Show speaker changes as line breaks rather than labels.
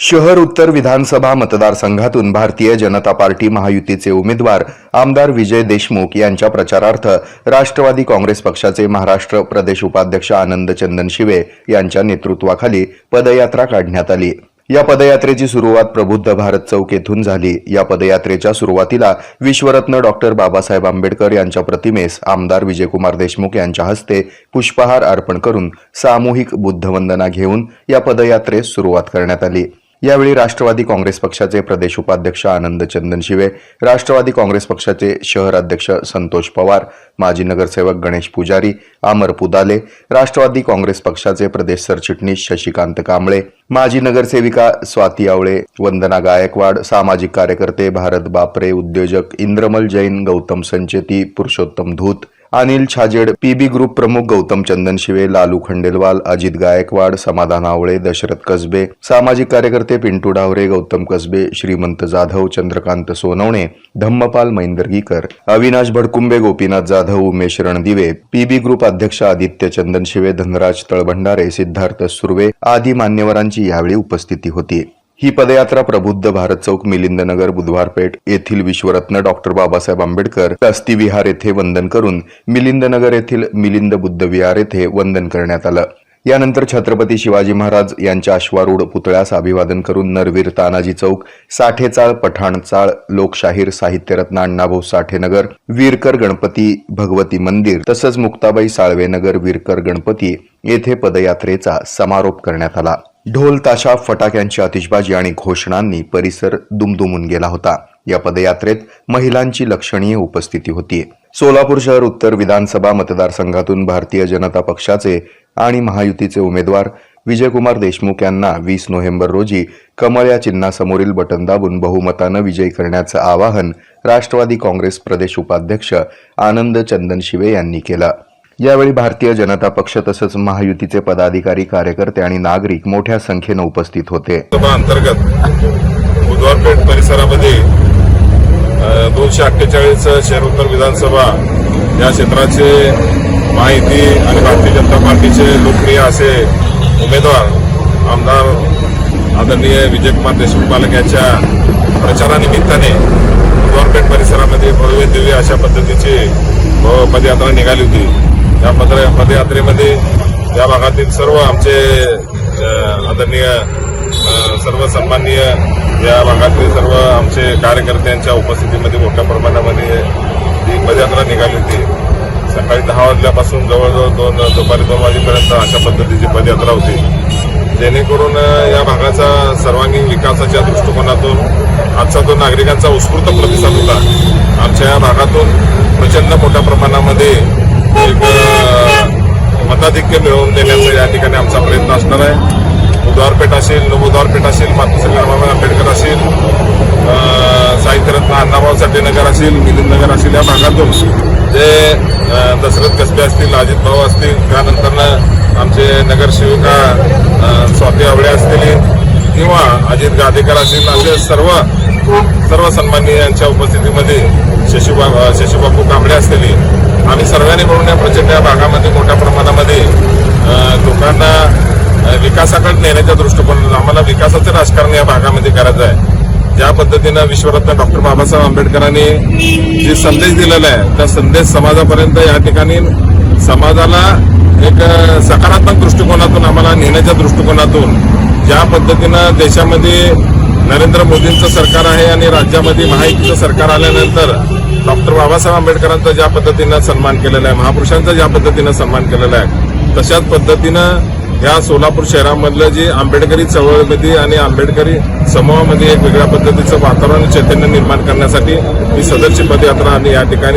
शहर उत्तर विधानसभा मतदारसंघातून भारतीय जनता पार्टी महायुतीचे उमेदवार आमदार विजय देशमुख यांच्या प्रचारार्थ राष्ट्रवादी काँग्रेस पक्षाचे महाराष्ट्र प्रदेश उपाध्यक्ष आनंद चंदन शिवे यांच्या नेतृत्वाखाली पदयात्रा काढण्यात आली। या पदयात्रेची सुरुवात प्रबुद्ध भारत चौक येथून झाली। या पदयात्रेच्या सुरुवातीला विश्वरत्न डॉक्टर बाबासाहेब आंबेडकर यांच्या प्रतिमेस आमदार विजयकुमार देशमुख यांच्या हस्ते पुष्पहार अर्पण करून सामूहिक बुद्धवंदना घेऊन या पदयात्रेस सुरुवात करण्यात आली। यावेळी राष्ट्रवादी काँग्रेस पक्षाचे प्रदेश उपाध्यक्ष आनंद चंदन शिवे, राष्ट्रवादी काँग्रेस पक्षाचे शहर अध्यक्ष संतोष पवार, माजी नगरसेवक गणेश पुजारी, आमर पुदाले, राष्ट्रवादी काँग्रेस पक्षाचे प्रदेश सरचिटणीस शशिकांत कांबळे, माजी नगरसेविका स्वाती आवळे, वंदना गायकवाड, सामाजिक कार्यकर्ते भारत बापरे, उद्योजक इंद्रमल जैन, गौतम संचेती, पुरुषोत्तम धूत, अनिल छाजेड, पीबी ग्रुप प्रमुख गौतम चंदन शिवे, लालू खंडेलवाल, अजित गायकवाड, समाधान आवळे, दशरथ कसबे, सामाजिक कार्यकर्ते पिंटू डावरे, गौतम कसबे, श्रीमंत जाधव, चंद्रकांत सोनवणे, धम्मपाल मैंदर्गीकर, अविनाश भडकुंबे, गोपीनाथ जाधव, उमेश रणदिवे, पीबी ग्रुप अध्यक्ष आदित्य चंदन शिवे, धनराज तळभंडारे, सिद्धार्थ सुर्वे आदी मान्यवरांची यावेळी उपस्थिती होती। ही पदयात्रा प्रबुद्ध भारत चौक, मिलिंदनगर, बुधवारपेठ येथील विश्वरत्न डॉक्टर बाबासाहेब आंबेडकर अस्थि विहार येथे वंदन करून मिलिंदनगर येथील मिलिंद बुद्ध विहार येथे वंदन करण्यात आलं। यानंतर छत्रपती शिवाजी महाराज यांच्या अश्वारूढ पुतळ्यास अभिवादन करून नरवीर तानाजी चौक, साठेचाळ, पठाण चाळ, लोकशाहीर, साहित्यरत्न अण्णाभाऊ साठे नगर, वीरकर गणपती भगवती मंदिर तसंच मुक्ताबाई साळवे नगर, वीरकर गणपती येथे पदयात्रेचा समारोप करण्यात आला। ढोल ताशा, फटाक्यांची आतिषबाजी आणि घोषणांनी परिसर दुमदुमून गेला होता। या पदयात्रेत महिलांची लक्षणीय उपस्थिती होती। सोलापूर शहर उत्तर विधानसभा मतदारसंघातून भारतीय जनता पक्षाचे आणि महायुतीचे उमेदवार विजयकुमार देशमुख यांना 20 नोव्हेंबर रोजी कमळ या चिन्हासमोरील बटन दाबून बहुमतानं विजयी करण्याचं आवाहन राष्ट्रवादी काँग्रेस प्रदेश उपाध्यक्ष आनंद चंदन शिवे यांनी केलं। यावेळी भारतीय जनता पक्ष तसंच महायुतीचे पदाधिकारी, कार्यकर्ते आणि नागरिक मोठ्या संख्येने उपस्थित होते।
सभा अंतर्गत बुधवारपेठ परिसरामध्ये 248 शहर उत्तर विधानसभा या क्षेत्राचे महायुती आणि भारतीय जनता पार्टीचे लोकप्रिय असे उमेदवार आमदार आदरणीय विजयकुमार देशमुख पालक यांच्या प्रचारानिमित्ताने बुधवारपेठ परिसरामध्ये भव्य दिव्य अशा पद्धतीची पदयात्रा निघाली होती। या पदयात्रेमध्ये या भागातील सर्व आमचे आदरणीय सर्व सन्माननीय या भागातील सर्व आमचे कार्यकर्त्यांच्या उपस्थितीमध्ये मोठ्या प्रमाणामध्ये ही पदयात्रा निघाली होती। सकाळी 10 वाजल्यापासून जवळजवळ दुपारी 2 वाजेपर्यंत अशा पद्धतीची पदयात्रा होती, जेणेकरून या भागाचा सर्वांगीण विकासाच्या दृष्टिकोनातून आजचा जो नागरिकांचा उत्स्फूर्त प्रतिसाद होता, आमच्या या भागातून प्रचंड मोठ्या प्रमाणामध्ये एक मताधिक्य मिळवून देण्याचा या ठिकाणी आमचा प्रयत्न असणार आहे। बुधवारपेठ असेल, बुधवारपेठ असेल, मातोश्री बाबासाहेब आंबेडकर असेल, साहित्यरत्न अण्णाभाऊ साठे नगर असेल, मिलिंदनगर असेल, या भागातून जे दशरथ कसबे असतील, अजित भाऊ असतील, त्यानंतर आमचे नगरसेविका स्वाती आवळे असतील किंवा अजित गादेकर असतील, असे सर्व सन्माननीय यांच्या उपस्थितीमध्ये शशीबापू कांबळे असतील, आम्ही सर्वांनी मिळून या प्रचंड या भागामध्ये मोठ्या प्रमाणामध्ये लोकांना विकासाकडे नेण्याच्या दृष्टिकोनातून आम्हाला विकासाचं राजकारण या भागामध्ये करायचं आहे। ज्या पद्धतीनं विश्वरत्न डॉक्टर बाबासाहेब आंबेडकरांनी जे संदेश दिलेला आहे, त्या संदेश समाजापर्यंत या ठिकाणी समाजाला एक सकारात्मक दृष्टिकोनातून आम्हाला नेण्याच्या दृष्टिकोनातून ज्या पद्धतीनं देशामध्ये नरेंद्र मोदींचं सरकार आहे आणि राज्यामध्ये महायुतीचं सरकार आल्यानंतर डॉक्टर बाबासाहेब आंबेडकरांचा ज्या पद्धतीनं सन्मान केलेला आहे, महापुरुषांचा ज्या पद्धतीनं सन्मान केलेला आहे, तशाच पद्धतीनं या सोलापूर शहरामधलं जे आंबेडकरी चळवळीमध्ये आणि आंबेडकरी समूहामध्ये एक वेगळ्या पद्धतीचं वातावरण चैतन्य निर्माण करण्यासाठी ही सदरची पदयात्रा आणि या ठिकाणी